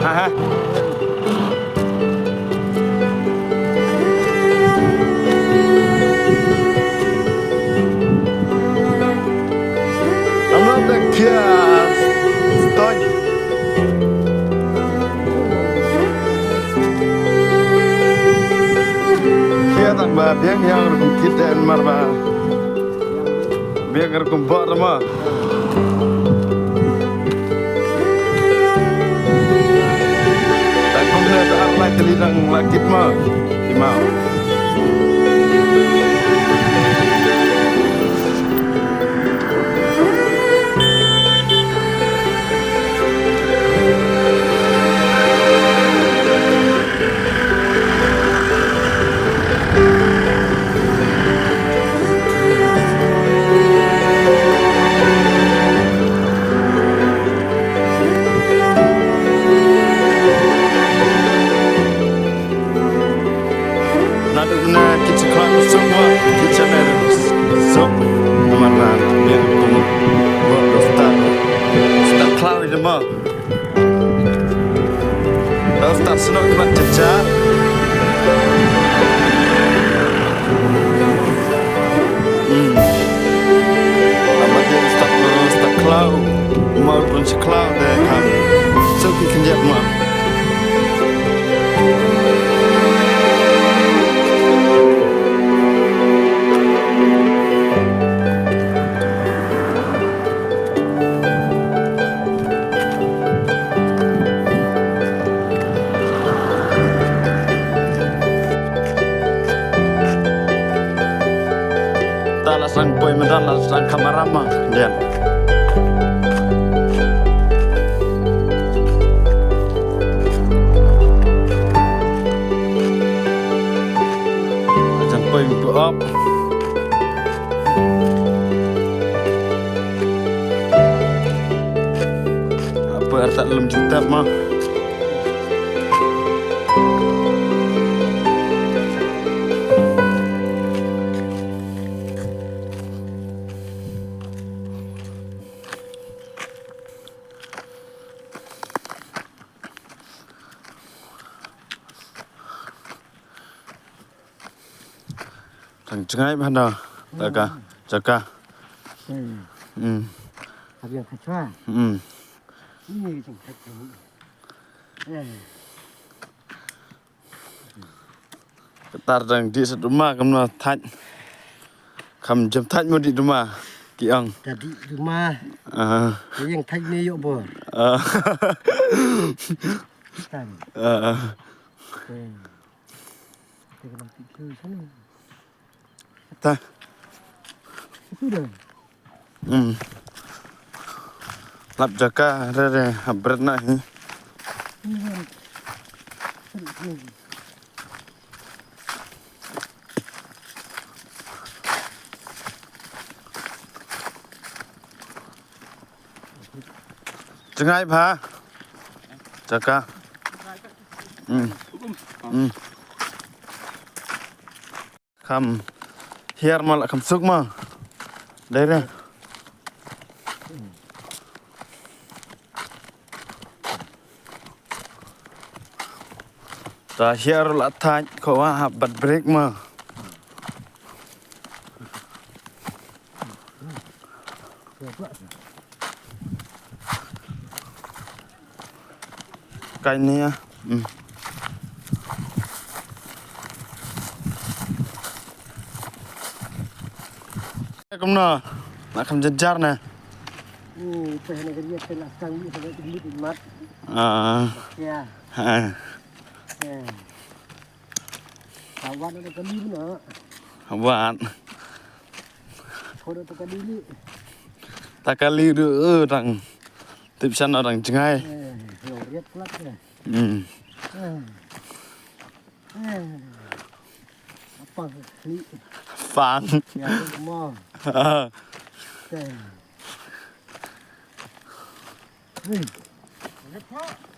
ฮะkia stoi kia tak ba biang yang kum kita marba biang kum buat sama tak kum ni tak lagi telidang lagi mah imam kita keluar semua kita harus sok mana yang kum buat start keluar itu mah start senang nak cecat apa dia start keluar mau pun keluar deh kan so kita lihat mah sang boy mendalam sang kamarama dia sang boy buat apa arti dalam cinta mah Jangan mana, jaga. Habis kacau. Ini macam kacau. Ketar dan di rumah kamu thaj, kamu jam thaj mau di rumah, kiang. Tadi rumah. Yang thaj ni yuk bor. Kan. Kita nak pergi sana. Tak. Itu dah. Lap jaga, ada berat nak ni. Jangan apa, jaga. Kam. Hiar malah kamu suk mah, dari. Dah hiar latat kau habat break mah. Kain ni ya. Kamu nak kamu jajar na? Saya nak kerja telah kami sampai tinggi di mat. Ya. Kawan ada kali mana? Kawan. Kau ada kali ni? Tak kali tu orang tipsan orang cengai. Lihat pelat ya. Apa ni? Fang. Ya, semua. Hei. Lepas.